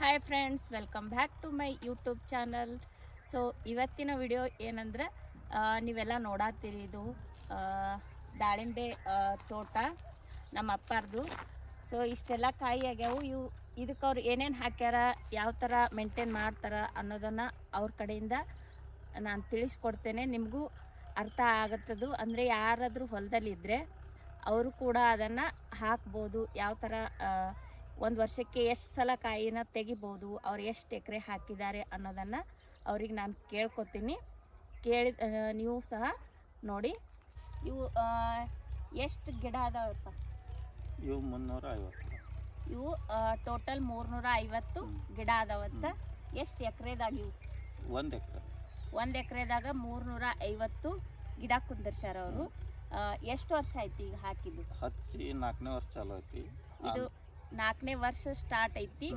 Hi friends, welcome back to my YouTube channel. So ಇವತ್ತಿನ video ಏನಂದ್ರೆ ನೀವೆಲ್ಲ ನೋಡಾತ್ತೀರಿ, ಇದು ದಾಳಿಂಬೆ ತೋಟ ನಮ್ಮ ಅಪ್ಪಾರ್ದು. ಸೊ ಇಷ್ಟೆಲ್ಲ ಕಾಯಿ ಆಗ್ಯಾವು. ಇದಕ್ಕೆ ಅವ್ರು ಏನೇನು ಹಾಕ್ಯಾರ, ಯಾವ ಥರ ಮೇಂಟೈನ್ ಮಾಡ್ತಾರ ಅನ್ನೋದನ್ನು ಅವ್ರ ಕಡೆಯಿಂದ ನಾನು ತಿಳಿಸ್ಕೊಡ್ತೇನೆ. ನಿಮಗೂ ಅರ್ಥ ಆಗುತ್ತದು. ಅಂದರೆ ಯಾರಾದರೂ ಹೊಲದಲ್ಲಿದ್ದರೆ ಅವರು ಕೂಡ ಅದನ್ನು ಹಾಕ್ಬೋದು. ಯಾವ ಥರ ಒಂದು ವರ್ಷಕ್ಕೆ ಎಷ್ಟು ಸಲ ಕಾಯಿನ ತೆಗಿಬೋದು, ಅವ್ರು ಎಷ್ಟು ಎಕರೆ ಹಾಕಿದ್ದಾರೆ ಅನ್ನೋದನ್ನು ಅವ್ರಿಗೆ ನಾನು ಕೇಳ್ಕೊತೀನಿ. ನೀವು ಸಹ ನೋಡಿ. ಇವು ಎಷ್ಟು ಗಿಡ ಅದಾವಪ್ಪ? ಇವು 350. ಇವು ಟೋಟಲ್ 350 ಗಿಡ ಅದಾವಂತ. ಎಷ್ಟು ಎಕರೆದಾಗ ಇವು? 1 ಎಕರೆ. 1 ಎಕರೆದಾಗ 350 ಗಿಡ ಕುಂದರ್ಸ್ಯಾರ ಅವರು. ಎಷ್ಟು ವರ್ಷ ಆಯ್ತು ಈಗ ಹಾಕಿದ್ದು? ಹಚ್ಚಿ 4ನೇ ವರ್ಷ ಚಾಲು ಐತಿ. ಇದು 4ನೇ ವರ್ಷ ಸ್ಟಾರ್ಟ್ ಐತಿ.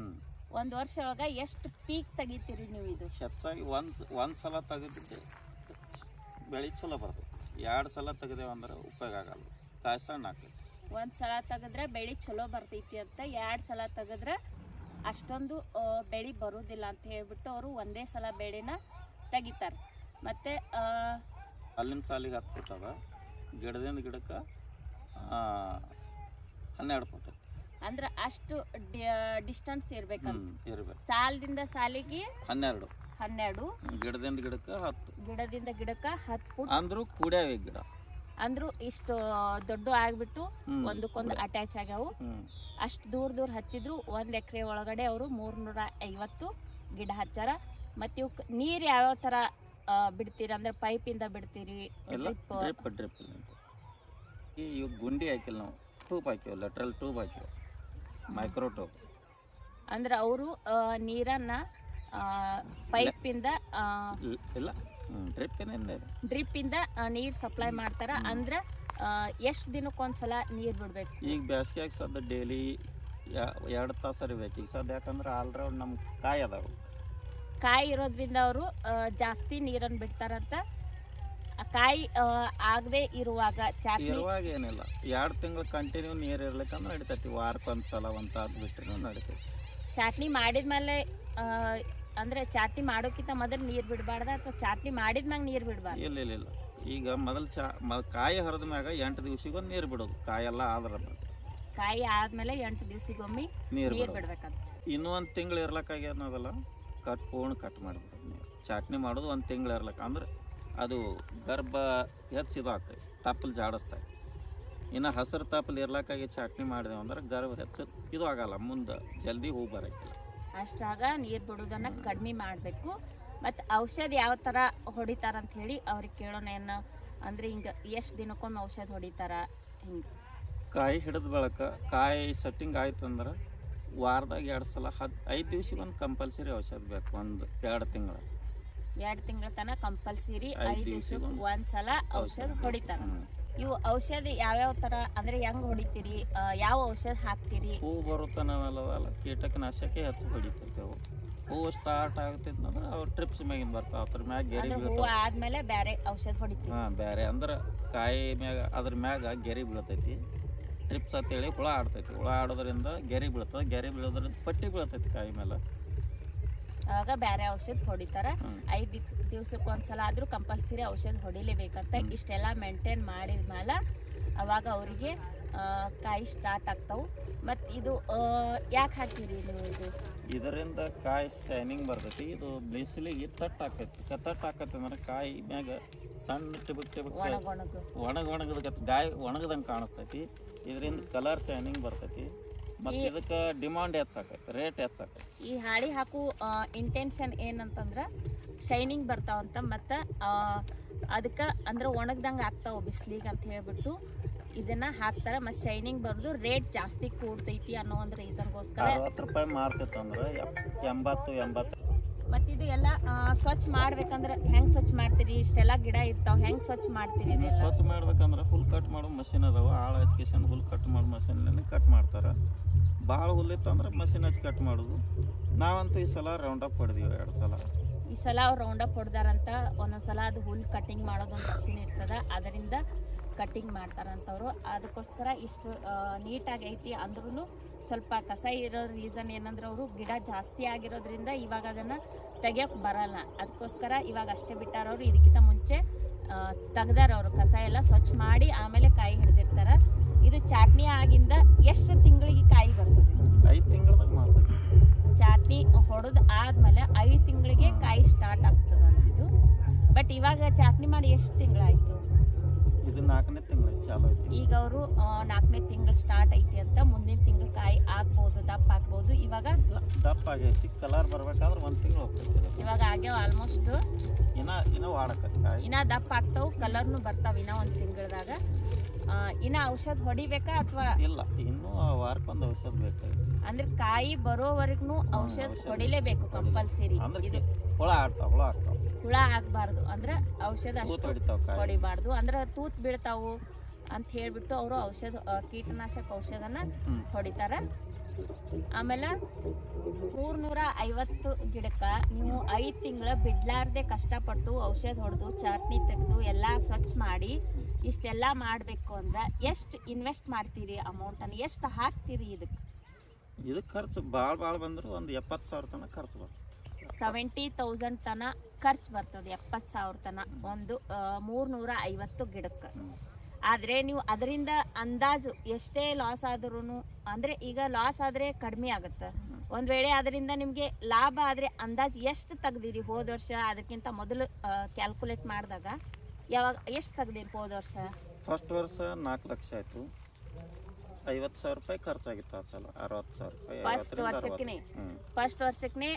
ಒಂದು ವರ್ಷ ಒಳಗೆ ಎಷ್ಟು ಪೀಕ್ ತೆಗಿತೀರಿ ನೀವು? ಇದು ಹೆಚ್ಚಾಗಿ ಒಂದು ಸಲ ತೆಗೆದಿದ್ದೆ ಬೆಳೆ ಚಲೋ ಬರ್ತದೆ. 2 ಸಲ ತೆಗೆದೇವು ಅಂದ್ರೆ ಉಪಯೋಗ ಆಗಲ್ಲ, ಕಾಯಿ ಸಣ್ಣ ಆಗ್ತೈತಿ. 1 ಸಲ ತೆಗೆದ್ರೆ ಬೆಳೆ ಚಲೋ ಬರ್ತೈತಿ ಅಂತ, 2 ಸಲ ತೆಗೆದ್ರೆ ಅಷ್ಟೊಂದು ಬೆಳೆ ಬರೋದಿಲ್ಲ ಅಂತ ಹೇಳ್ಬಿಟ್ಟು ಅವರು ಒಂದೇ ಸಲ ಬೆಳೆನ ತೆಗಿತಾರೆ. ಮತ್ತು ಅಲ್ಲಿನ ಸಾಲಿಗೆ 10 ಫುಟ್ ಅದ, ಗಿಡದಿಂದ ಗಿಡಕ್ಕೆ 12 ಫುಟ್ ಐತಿ. ಅಂದ್ರೆ ಅಷ್ಟು ಡಿಸ್ಟೆನ್ಸ್ ಇರ್ಬೇಕಂತ. ಇರ್ಬೇಕು. ಸಾಲದಿಂದ ಸಾಲಿಗೆ 12, ಗಿಡದಿಂದ ಗಿಡಕ್ಕೆ 10, ಗಿಡದಿಂದ ಗಿಡಕ್ಕೆ 10 ಫುಟ್. ಅಂದ್ರೂ ಕೂಡ್ಯಾವ ಗಿಡ, ಅಂದ್ರು ಇಷ್ಟು ದೊಡ್ಡ ಆಗ್ಬಿಟ್ಟು ಒಂದಕ್ಕೊಂದು ಅಟ್ಯಾಚ್ ಆಗ್ಯಾವು. ಅಷ್ಟು ದೂರ ಹಚ್ಚಿದ್ರು 1 ಎಕರೆ ಒಳಗಡೆ ಅವರು 350 ಗಿಡ ಹಚ್ಚಾರ. ಮತ್ತು ಇವಕ್ಕೆ ನೀರು ಯಾವ್ಯಾವ ಥರ ಬಿಡ್ತೀರಿ? ಅಂದ್ರೆ ಪೈಪಿಂದ ಬಿಡ್ತೀರಿ? ಡ್ರಿಪ್. ಇವು ಗುಂಡಿ ಹಾಕಿಲ್ಲ, ನಾವು ಟ್ಯೂಬ್ ಹಾಕಿವ, ಲೆಟ್ರಲ್ ಟ್ಯೂಬ್ ಹಾಕಿವ, ಮೈಕ್ರೋ ಟ್ಯೂಬ್. ಅಂದ್ರೆ ಅವರು ನೀರನ್ನ ಪೈಪಿಂದ ಇಲ್ಲ, ಡ್ರಿಪ್ಪಿಂದ ನೀರು ಸಪ್ಲೈ ಮಾಡ್ತಾರ. ಅಂದ್ರೆ ಎಷ್ಟು ದಿನಕ್ಕೊಂದ್ಸಲ ನೀರು ಬಿಡ್ಬೇಕು? ಈಗ ಬೇಸಿಗೆಯಾಗ ಸದ್ದ ಡೈಲಿ 2 ತಾಸು ಅರಿಬೇಕು. ಈಗ ಸದ್ಯ ಯಾಕಂದ್ರೆ ಆಲ್ರೌಂಡ್ ನಮ್ಮ ಕಾಯಿ ಅದಾವು. ಕಾಯಿ ಇರೋದ್ರಿಂದ ಅವರು ಜಾಸ್ತಿ ನೀರನ್ನು ಬಿಡ್ತಾರಂತ. ಕಾಯಿ ಆಗದೆ ಇರುವಾಗ ಏನಿಲ್ಲ, 2 ತಿಂಗಳು ಕಂಟಿನ್ಯೂ ನೀರು ಇರ್ಲಿಕ್ಕಂದ್ರೆ ನಡಿತೈತಿ. ವಾರಕ್ಕೊಂದು ಸಲ 1 ತಾಸು ಬಿಟ್ಟರೆ ನಡಿತೈತಿ. ಚಾಟ್ನಿ ಮಾಡಿದ್ಮೇಲೆ ಅಂದ್ರೆ ಚಾಟ್ನಿ ಮಾಡೋಕ್ಕಿಂತ ಮೊದಲು ನೀರು ಬಿಡಬಾರ್ದ ಅಥವಾ ಚಾಟ್ನಿ ಮಾಡಿದ್ಮ್ಯಾಗ ನೀರು ಬಿಡಬಾರ್ದು? ಇಲ್ಲ. ಈಗ ಮೊದಲು ಕಾಯಿ ಹರಿದ ಮ್ಯಾಗ 8 ದಿವ್ಸಿಗೊಂದು ನೀರು ಬಿಡೋದು. ಕಾಯೆಲ್ಲ ಕಾಯಿ ಆದ್ಮೇಲೆ 8 ದಿವ್ಸಿಗೊಮ್ಮೆ ನೀರು ಬಿಡ್ಬೇಕಂತ. ಇನ್ನೂ 1 ತಿಂಗಳು ಇರ್ಲಕ್ಕಾಗಿ ಅನ್ನೋದಲ್ಲ, ಪೂರ್ಣ ಕಟ್ ಮಾಡಿಬಿಡೋದು ನೀರು. ಚಾಟ್ನಿ ಮಾಡೋದು 1 ತಿಂಗಳು ಇರ್ಲಕ್ಕ ಅಂದ್ರೆ ಅದು ಗರ್ಭ ಹೆಚ್ಚಿದು ಆಗ್ತೈತಿ, ತಪ್ಪಲು ಜಾಡಿಸ್ತಾವೆ. ಇನ್ನು ಹಸಿರು ತಪ್ಪಲು ಇರ್ಲಕ್ಕಾಗಿ ಚಾಟ್ನಿ ಮಾಡಿದೆವು ಅಂದ್ರೆ ಗರ್ಭ ಹೆಚ್ಚು ಇದು ಆಗಲ್ಲ, ಮುಂದೆ ಜಲ್ದಿ ಹೂ ಬರೋಕ್ಕಿಲ್ಲ. ಅಷ್ಟಾಗ ನೀರು ಬಿಡೋದನ್ನ ಕಡಿಮೆ ಮಾಡಬೇಕು. ಮತ್ತು ಔಷಧ ಯಾವ ಥರ ಹೊಡಿತಾರಂತ ಹೇಳಿ ಅವ್ರಿಗೆ ಕೇಳೋಣ. ಏನು ಅಂದರೆ ಹಿಂಗೆ ಎಷ್ಟು ದಿನಕ್ಕೊಮ್ಮೆ ಔಷಧ ಹೊಡಿತಾರ? ಹಿಂಗೆ ಕಾಯಿ ಹಿಡಿದ ಬಳಕ ಕಾಯಿ ಸೆಟ್ಟಿಂಗ್ ಆಯ್ತು ಅಂದ್ರೆ ವಾರದಾಗ 2 ಸಲ 5 ದಿವ್ಸಕ್ಕೊಂದು ಕಂಪಲ್ಸರಿ ಔಷಧ ಬೇಕು. 2 ತಿಂಗಳು 2 ತಿಂಗಳ ತನಕ ಕಂಪಲ್ಸರಿ 5 ದಿವ್ಸಕ್ಕೆ 1 ಸಲ ಔಷಧ ಹೊಡಿತಾರ. ಇವು ಔಷಧ ಯಾವ್ಯಾವ ಥರ ಅಂದ್ರೆ ಹೆಂಗೆ ಹೊಡಿತೀರಿ? ಯಾವ ಔಷಧ ಹಾಕ್ತೀರಿ? ಹೂ ಬರುತ್ತಾನಲ್ಲ, ಕೀಟನಾಶಕ ಹೆಚ್ಚು ಹೊಡಿತಿರ್ತೇವೆ. ಹೂವು ಸ್ಟಾರ್ಟ್ ಆಗ್ತಿದ್ನಂದ್ರೆ ಅವು ಟ್ರಿಪ್ಸ್ ಮ್ಯಾಗಿಂದ ಬರ್ತಾವೆ. ಅದ್ರ ಮ್ಯಾಗ ಗೆರಿ ಹೂವು ಆದ್ಮೇಲೆ ಬೇರೆ ಔಷಧ ಹೊಡಿತೀವಿ. ಬೇರೆ ಅಂದ್ರೆ ಕಾಯಿ ಮ್ಯಾಗ ಅದ್ರ ಮ್ಯಾಗ ಗೆರಿ ಬೀಳ್ತೈತಿ. ಟ್ರಿಪ್ಸ್ ಅಂತೇಳಿ ಹುಳ ಆಡ್ತೈತಿ. ಹುಳ ಆಡೋದ್ರಿಂದ ಗೆರಿ ಬೀಳ್ತದೆ. ಗೆರಿ ಬೀಳೋದ್ರಿಂದ ಪಟ್ಟಿ ಬೀಳ್ತೈತಿ ಕಾಯಿ ಮೇಲೆ. ಆವಾಗ ಬೇರೆ ಔಷಧ ಹೊಡಿತಾರ. 5 ದಿವ್ಸಕ್ಕೊಂದ್ಸಲ ಆದರೂ ಕಂಪಲ್ಸರಿ ಔಷಧ ಹೊಡಿಲೇಬೇಕಂತ. ಇಷ್ಟೆಲ್ಲ ಮೇಂಟೈನ್ ಮಾಡಿದ್ಮೇಲೆ ಅವಾಗ ಅವರಿಗೆ ಕಾಯಿ ಸ್ಟಾರ್ಟ್ ಆಗ್ತಾವೆ. ಮತ್ತು ಇದು ಯಾಕೆ ಹಾಕ್ತೀರಿ ನೀವು? ಇದರಿಂದ ಕಾಯಿ ಶೈನಿಂಗ್ ಬರ್ತೈತಿ. ಇದು ಬಿಸಿಲಿಗೆ ತಟ್ಟು ಹಾಕೈತಿ ಅಂದ್ರೆ ಕಾಯಿ ಮ್ಯಾಗ ಸಣ್ಣ ಟಿಬಕ್ ಒಣಗದ ಗಾಯ ಒಣಗದಂಗೆ ಕಾಣಿಸ್ತೈತಿ. ಇದರಿಂದ ಕಲರ್ ಶೈನಿಂಗ್ ಬರ್ತೈತಿ. ಮತ್ತು ಇದಕ್ಕೆ ಡಿಮಾಂಡ್ ಹೆಚ್ಚಾಕೈತಿ, ರೇಟ್ ಹೆಚ್ಚಾಕೈತಿ. ಈ ಹಾಳಿ ಹಾಕು ಇಂಟೆನ್ಷನ್ ಏನಂತಂದ್ರೆ ಶೈನಿಂಗ್ ಬರ್ತಾವಂತ, ಮತ್ತು ಅದಕ್ಕೆ ಅಂದ್ರೆ ಒಣಗ್ದಂಗೆ ಆಗ್ತಾವೆ ಬಿಸಿಲಿಗೆ ಅಂತ ಹೇಳ್ಬಿಟ್ಟು ಇದನ್ನ ಹಾಕ್ತಾರೆ. ಮತ್ತು ಶೈನಿಂಗ್ ಬರೋದು ರೇಟ್ ಜಾಸ್ತಿ ಕೂಡ್ತೈತಿ ಅನ್ನೋ ಒಂದು ರೀಸನ್ಗೋಸ್ಕರ. 60 ರೂಪಾಯಿ ಮಾರ್ತಿತ್ತು ಅಂದ್ರೆ 80. ಮತ್ತು ಇದು ಎಲ್ಲ ಸ್ವಚ್ಛ ಮಾಡ್ಬೇಕಂದ್ರೆ ಹೆಂಗೆ ಸ್ವಚ್ಛ ಮಾಡ್ತೀರಿ? ಇಷ್ಟೆಲ್ಲ ಗಿಡ ಇರ್ತಾವೆ, ಹೆಂಗೆ ಸ್ವಚ್ಛ ಮಾಡ್ತೀರಿ? ಸ್ವಚ್ಛ ಮಾಡ್ಬೇಕಂದ್ರೆ ಹುಲ್ ಕಟ್ ಮಾಡೋ ಮಷಿನ್ ಅದಾವ. ಆಳ ಹಚ್ಕೇಶನ್ ಹುಲ್ ಕಟ್ ಮಾಡೋ ಮಷಿನ್ನೇ ಕಟ್ ಮಾಡ್ತಾರೆ. ಭಾಳ ಹುಲ್ಲಿತ್ತು ಅಂದ್ರೆ ಮಷಿನ್ ಹಚ್ಚಿ ಕಟ್ ಮಾಡೋದು. ನಾವಂತೂ ಈ ಸಲ ರೌಂಡಪ್ ಹೊಡೆದೀವಿ 2 ಸಲ. ಈ ಸಲ ಅವ್ರು ರೌಂಡಪ್ ಹೊಡೆದಾರಂತ. ಒಂದೊಂದು ಸಲ ಅದು ಹುಲ್ ಕಟ್ಟಿಂಗ್ ಮಾಡೋದೊಂದು ಮಷಿನ್ ಇರ್ತದೆ, ಅದರಿಂದ ಕಟ್ಟಿಂಗ್ ಮಾಡ್ತಾರಂತವ್ರು. ಅದಕ್ಕೋಸ್ಕರ ಇಷ್ಟು ನೀಟಾಗಿ ಐತಿ. ಅಂದ್ರೂ ಸ್ವಲ್ಪ ಕಸ ಇರೋ ರೀಸನ್ ಏನಂದ್ರೆ ಅವರು ಗಿಡ ಜಾಸ್ತಿ ಆಗಿರೋದ್ರಿಂದ ಇವಾಗ ಅದನ್ನು ತೆಗಿಯೋಕೆ ಬರಲ್ಲ. ಅದಕ್ಕೋಸ್ಕರ ಇವಾಗ ಅಷ್ಟೇ ಬಿಟ್ಟಾರವ್ರು. ಇದಕ್ಕಿಂತ ಮುಂಚೆ ತೆಗ್ದಾರವ್ರು ಕಸ ಎಲ್ಲ ಸ್ವಚ್ಛ ಮಾಡಿ ಆಮೇಲೆ ಕಾಯಿ ಹಿಡ್ದಿರ್ತಾರೆ. ಇದು ಚಾಟ್ನಿ ಆಗಿಂದ ಎಷ್ಟು ತಿಂಗಳಿಗೆ ಕಾಯಿ ಬರ್ತದೆ? 5 ತಿಂಗಳದಾಗ ಮಾಡ್ತಾರೆ. ಚಾಟ್ನಿ ಹೊಡೆದು ಆದ್ಮೇಲೆ 5 ತಿಂಗಳಿಗೆ ಕಾಯಿ ಸ್ಟಾರ್ಟ್ ಆಗ್ತದೆ ಅಂತಿದ್ದು. ಬಟ್ ಇವಾಗ ಚಾಟ್ನಿ ಮಾಡಿ ಎಷ್ಟು ತಿಂಗಳಾಯ್ತು? ಇದು 4ನೇ ತಿಂಗಳು ಚಾಲು ಐತಿ. ಈಗ ಅವರು 4ನೇ ತಿಂಗಳು ಸ್ಟಾರ್ಟ್ ಐತಿ ಅಂತ. ಮುಂದಿನ ತಿಂಗಳು ಕಾಯಿ ಆಗ್ಬೋದು, ದಪ್ಪ ಆಗ್ಬೋದು. ಇವಾಗ ದಪ್ಪ ಆಗೈತಿ. ಕಲರ್ ಬರ್ಬೇಕಾದ್ರೆ 1 ತಿಂಗಳು ಹೋಗ್ತೈತಿ. ಇವಾಗ ಆಗ್ಯಾವ ಆಲ್ಮೋಸ್ಟ್. ಇನ್ನ ವಾಡಕತ್ತಿ ಇನ್ನ ದಪ್ಪ ಆಗ್ತಾವು, ಕಲರ್ನು ಬರ್ತಾವ ಇನ್ನ 1 ತಿಂಗಳದಾಗ. ಇನ್ನ ಔಷಧ ಹೊಡಿಬೇಕಾ ಅಥವಾ ಇಲ್ಲ? ಇನ್ನೂ ವಾರಕ್ಕೊಂದು ಔಷಧ ಬೇಕಾಗಿ. ಅಂದ್ರೆ ಕಾಯಿ ಬರೋವರೆಗೂ ಔಷಧ ಹೊಡಿಲೇಬೇಕು ಕಂಪಲ್ಸರಿ. ಇದು ಹುಳ ಆಗ್ತಾವ, ಹುಳ ಆಗ್ಬಾರ್ದು ಅಂದ್ರೆ ಔಷಧ ಹೊಡಿಬಾರ್ದು. ಅಂದ್ರೆ ತೂತ್ ಬೀಳ್ತಾವು ಅಂತ ಹೇಳ್ಬಿಟ್ಟು ಅವರು ಔಷಧ ಕೀಟನಾಶಕ ಔಷಧನ ಹೊಡಿತಾರ. ಆಮೇಲೆ 350 ಗಿಡಕ್ಕೆ ನೀವು 5 ತಿಂಗಳ ಬಿಡ್ಲಾರ್ದೆ ಕಷ್ಟಪಟ್ಟು ಔಷಧ ಹೊಡೆದು ಚಾಟ್ನಿ ತೆಗೆದು ಎಲ್ಲ ಸ್ವಚ್ಛ ಮಾಡಿ ಇಷ್ಟೆಲ್ಲ ಮಾಡಬೇಕು ಅಂದ್ರೆ ಎಷ್ಟು ಇನ್ವೆಸ್ಟ್ ಮಾಡ್ತೀರಿ? ಅಮೌಂಟನ್ನು ಎಷ್ಟು ಹಾಕ್ತೀರಿ ಇದಕ್ಕೆ? ಖರ್ಚು ಭಾಳ ಬಂದ್ರೆ ಒಂದು 70,000 ತನಕ ಖರ್ಚು ಬರ್ತದೆ. 70,000 ತನ ಖರ್ಚು ಬರ್ತದೆ. 70,000 ತನ ಒಂದು 350 ಗಿಡಕ್ಕೆ. ಆದರೆ ನೀವು ಅದರಿಂದ ಅಂದಾಜು ಎಷ್ಟೇ ಲಾಸ್ ಆದ್ರೂ, ಅಂದರೆ ಈಗ ಲಾಸ್ ಆದರೆ ಕಡಿಮೆ ಆಗುತ್ತೆ. ಒಂದು ವೇಳೆ ಅದರಿಂದ ನಿಮಗೆ ಲಾಭ ಆದರೆ ಅಂದಾಜು ಎಷ್ಟು ತೆಗ್ದಿರಿ ಹೋದ ವರ್ಷ? ಅದಕ್ಕಿಂತ ಮೊದಲು ಕ್ಯಾಲ್ಕುಲೇಟ್ ಮಾಡಿದಾಗ ಯಾವಾಗ ಎಷ್ಟು ತೆಗ್ದಿರಿ ಹೋದ ವರ್ಷ? ಫಸ್ಟ್ ವರ್ಷ 4 ಲಕ್ಷ ಆಯಿತು. 50,000 ರೂಪಾಯಿ ಖರ್ಚಾಗಿತ್ತು ಆ ಸಲ. 60,000 ರೂಪಾಯಿ ಫಸ್ಟ್ ವರ್ಷಕ್ಕೆ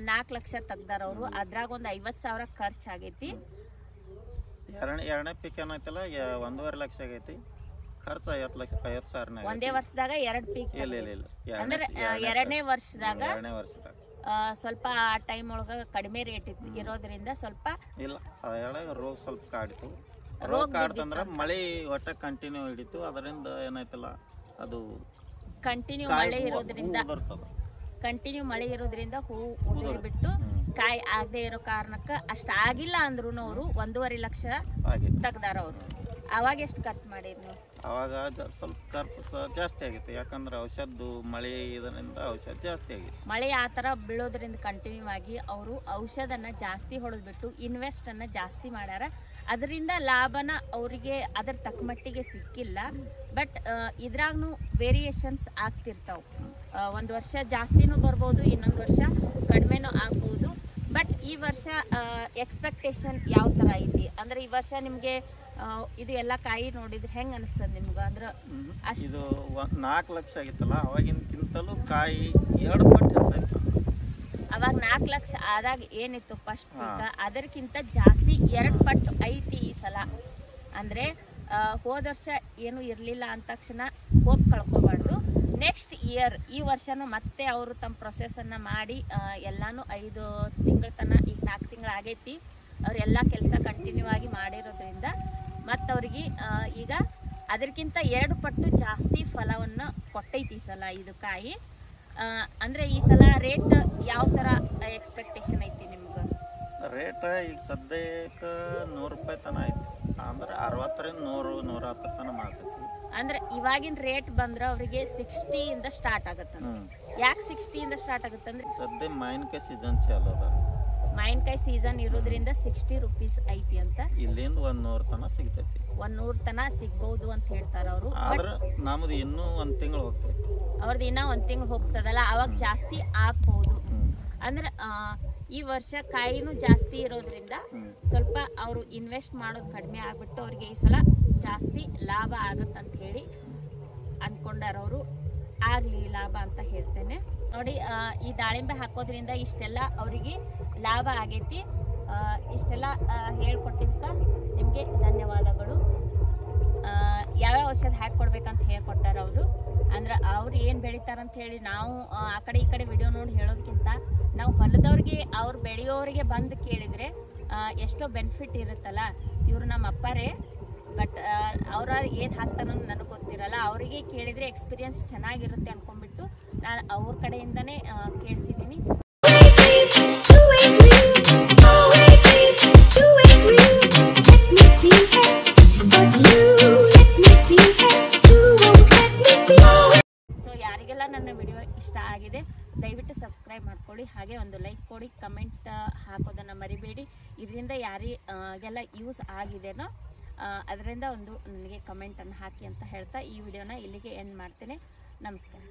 4 ಲಕ್ಷ ತೆಗ್ದಾರ ಅವರು. ಅದ್ರಾಗ ಒಂದು 50,000 ಖರ್ಚಾಗೈತಿ. ಎರಡನೇ ಪೀಕ್ ಏನಾಯ್ತಲ್ಲ 1.5 ಲಕ್ಷ ಆಗೈತಿ. ಖರ್ಚು 50,000 ಒಂದೇ ವರ್ಷದಾಗ 2 ಪೀಕ್. ಅಂದ್ರೆ ಎರಡನೇ ವರ್ಷದಾಗ ಸ್ವಲ್ಪ ಆ ಟೈಮ್ ಒಳಗ ಕಡಿಮೆ ರೇಟ್ ಇರೋದ್ರಿಂದ ಸ್ವಲ್ಪ ಇಲ್ಲ ರೋಗ ಸ್ವಲ್ಪ ಕಾಡಿತು. ರೋಗ ಕಾಡ್ತಂದ್ರ ಮಳೆ ಒಟ್ಟ ಕಂಟಿನ್ಯೂ ಹಿಡಿತು. ಅದರಿಂದ ಏನಾಯ್ತಲ್ಲ ಅದು ಕಂಟಿನ್ಯೂ ಮಳೆ ಇರೋದ್ರಿಂದ ಹೂ ಉದುರಿ ಬಿಟ್ಟು ಕಾಯಿ ಆಗದೆ ಇರೋ ಕಾರಣಕ್ಕೆ ಅಷ್ಟ ಆಗಿಲ್ಲ ಅಂದ್ರೂ ಅವರು 1.5 ಲಕ್ಷ ತೆಗ್ದಾರ ಅವರು. ಅವಾಗ ಎಷ್ಟು ಖರ್ಚು ಮಾಡಿರಿ ನೀವು? ಅವಾಗ ಸ್ವಲ್ಪ ಖರ್ಚು ಜಾಸ್ತಿ ಆಗಿತ್ತು. ಯಾಕಂದ್ರೆ ಔಷಧ ಮಳೆ ಇದರಿಂದ ಔಷಧ ಜಾಸ್ತಿ ಆಗಿತ್ತು. ಮಳೆ ಆ ಥರ ಬೀಳೋದ್ರಿಂದ ಕಂಟಿನ್ಯೂ ಆಗಿ ಅವರು ಔಷಧನ ಜಾಸ್ತಿ ಹೊಡೆದ್ಬಿಟ್ಟು ಇನ್ವೆಸ್ಟನ್ನು ಜಾಸ್ತಿ ಮಾಡ್ಯಾರ. ಅದರಿಂದ ಲಾಭನ ಅವರಿಗೆ ಅದರ ತಕ್ಕ ಮಟ್ಟಿಗೆ ಸಿಕ್ಕಿಲ್ಲ. ಬಟ್ ಇದ್ರಾಗೂ ವೇರಿಯೇಷನ್ಸ್ ಆಗ್ತಿರ್ತಾವೆ. ಒಂದು ವರ್ಷ ಜಾಸ್ತಿನೂ ಬರ್ಬೋದು, ಇನ್ನೊಂದು ವರ್ಷ ಕಡಿಮೆನೂ ಆಗ್ಬೋದು. ಬಟ್ ಈ ವರ್ಷ ಎಕ್ಸ್ಪೆಕ್ಟೇಷನ್ ಯಾವ ಥರ ಐತಿ ಅಂದ್ರೆ ಈ ವರ್ಷ ನಿಮಗೆ ಇದು ಎಲ್ಲ ಕಾಯಿ ನೋಡಿದ್ರೆ ಹೆಂಗೆ ಅನಿಸ್ತದೆ ನಿಮ್ಗೆ? ಅಂದ್ರೆ ಇದು 4 ಲಕ್ಷ ಆಗಿತ್ತಲ್ಲ, ಅವಾಗಿನಕ್ಕಿಂತಲೂ ಕಾಯಿ 2 ಪಟ್ಟು ಹೆಚ್ಚಾಯ್ತು. ಅವಾಗ 4 ಲಕ್ಷ ಆದಾಗ ಏನಿತ್ತು ಫಸ್ಟ್ ಪೀಕ್, ಅದಕ್ಕಿಂತ ಜಾಸ್ತಿ 2 ಪಟ್ಟು ಐತಿ ಈ ಸಲ. ಅಂದರೆ ಹೋದ ವರ್ಷ ಏನೂ ಇರಲಿಲ್ಲ ಅಂದ ತಕ್ಷಣ ಹೋಪ್ ಕಳ್ಕೊಬಾರ್ದು. ನೆಕ್ಸ್ಟ್ ಇಯರ್ ಈ ವರ್ಷನೂ ಮತ್ತೆ ಅವರು ತಮ್ಮ ಪ್ರೊಸೆಸನ್ನು ಮಾಡಿ ಎಲ್ಲನೂ 5 ತಿಂಗಳ ತನಕ, ಈಗ 4 ತಿಂಗಳು ಆಗೈತಿ, ಅವರೆಲ್ಲ ಕೆಲಸ ಕಂಟಿನ್ಯೂ ಆಗಿ ಮಾಡಿರೋದ್ರಿಂದ ಮತ್ತು ಅವ್ರಿಗೆ ಈಗ ಅದಕ್ಕಿಂತ 2 ಪಟ್ಟು ಜಾಸ್ತಿ ಫಲವನ್ನು ಕೊಟ್ಟೈತಿ ಈ ಸಲ ಇದು ಕಾಯಿ. ಅಂದರೆ ಈ ಸಲ ರೇಟ್ ಯಾವ ಥರ ಎಕ್ಸ್ಪೆಕ್ಟೇಷನ್ ಐತಿ ನಿಮ್ಗೆ? ರೇಟ್ ಈಗ ಸದ್ಯಕ್ಕೆ 100 ರೂಪಾಯಿ ತನಕ ಐತಿ. ಅಂದ್ರೆ 60ರಿಂದ 100, 110 ತನಕ ಮಾಡ್ತೈತಿ. ಅಂದ್ರೆ ಇವಾಗಿನ ರೇಟ್ ಬಂದ್ರೆ ಅವರಿಗೆ 60 ಇಂದ ಸ್ಟಾರ್ಟ್ ಆಗುತ್ತೆ. ಯಾಕೆ 60 ಇಂದ ಸ್ಟಾರ್ಟ್ ಆಗುತ್ತೆ ಅಂದ್ರೆ ಸದ್ಯ ಮಾವಿನಕಾಯಿ ಸೀಸನ್ ಚಾಲು ಅದ. ಮಾವಿನಕಾಯಿ ಸೀಸನ್ ಇರೋದ್ರಿಂದ 60 ರೂಪೀಸ್ ಐತಿ ಅಂತ. ಇಲ್ಲಿಂದ 100 ತನಕ ಸಿಗ್ತೈತಿ. 100 ತನಕ ಸಿಗ್ಬಹುದು ಅಂತ ಹೇಳ್ತಾರ ಅವರು. ಆದ್ರೆ ನಮ್ದು ಇನ್ನೂ 1 ತಿಂಗಳು ಹೋಗ್ತೈತಿ. ಅವ್ರದ್ದು ಇನ್ನೂ 1 ತಿಂಗಳು ಹೋಗ್ತದಲ್ಲ, ಅವಾಗ ಜಾಸ್ತಿ ಆಗ್ಬಹುದು. ಅಂದ್ರೆ ಈ ವರ್ಷ ಕಾಯಿನೂ ಜಾಸ್ತಿ ಇರೋದ್ರಿಂದ ಸ್ವಲ್ಪ ಅವರು ಇನ್ವೆಸ್ಟ್ ಮಾಡೋದು ಕಡಿಮೆ ಆಗ್ಬಿಟ್ಟು ಅವ್ರಿಗೆ ಈ ಸಲ ಜಾಸ್ತಿ ಲಾಭ ಆಗುತ್ತಂತ ಹೇಳಿ ಅಂದ್ಕೊಂಡಾರ ಅವರು. ಆಗಲಿ ಲಾಭ ಅಂತ ಹೇಳ್ತೇನೆ. ನೋಡಿ, ಈ ದಾಳಿಂಬೆ ಹಾಕೋದ್ರಿಂದ ಇಷ್ಟೆಲ್ಲ ಅವರಿಗೆ ಲಾಭ ಆಗೈತಿ. ಇಷ್ಟೆಲ್ಲ ಹೇಳ್ಕೊಟ್ಟಿದ್ದಕ್ಕೆ ನಿಮಗೆ ಧನ್ಯವಾದಗಳು. ಯಾವ್ಯಾವ ಔಷಧ ಹಾಕ್ಕೊಡ್ಬೇಕಂತ ಹೇಳ್ಕೊಟ್ಟಾರ ಅವರು. ಅಂದ್ರೆ ಅವ್ರು ಏನು ಬೆಳಿತಾರಂತ ಹೇಳಿ ನಾವು ಆ ಕಡೆ ಈ ಕಡೆ ವಿಡಿಯೋ ನೋಡಿ ಹೇಳೋದಕ್ಕಿಂತ ನಾವು ಹೊಲದವ್ರಿಗೆ ಅವ್ರು ಬೆಳೆಯೋರಿಗೆ ಬಂದು ಕೇಳಿದರೆ ಎಷ್ಟೋ ಬೆನಿಫಿಟ್ ಇರುತ್ತಲ್ಲ. ಇವರು ನಮ್ಮ ಅಪ್ಪರೇ, ಬಟ್ ಅವ್ರ ಏನು ಹಾಕ್ತಾನೋ ನನಗೆ ಗೊತ್ತಿರಲ್ಲ. ಅವರಿಗೆ ಕೇಳಿದರೆ ಎಕ್ಸ್ಪೀರಿಯನ್ಸ್ ಚೆನ್ನಾಗಿರುತ್ತೆ ಅಂದ್ಕೊಂಡ್ಬಿಟ್ಟು ನಾನು ಅವ್ರ ಕಡೆಯಿಂದನೇ ಕೇಳಿಸಿದ್ದೀನಿ. ದಯವಿಟ್ಟು ಸಬ್ಸ್ಕ್ರೈಬ್ ಮಾಡ್ಕೊಳ್ಳಿ, ಹಾಗೆ ಒಂದು ಲೈಕ್ ಕೊಡಿ, ಕಮೆಂಟ್ ಹಾಕೋದನ್ನು ಮರಿಬೇಡಿ. ಇದರಿಂದ ಯಾರಿಗೆಲ್ಲ ಯೂಸ್ ಆಗಿದೆನೋ ಅದರಿಂದ ಒಂದು ನನಗೆ ಕಮೆಂಟನ್ನು ಹಾಕಿ ಅಂತ ಹೇಳ್ತಾ ಈ ವಿಡಿಯೋನ ಇಲ್ಲಿಗೆ ಎಂಡ್ ಮಾಡ್ತೇನೆ. ನಮಸ್ಕಾರ.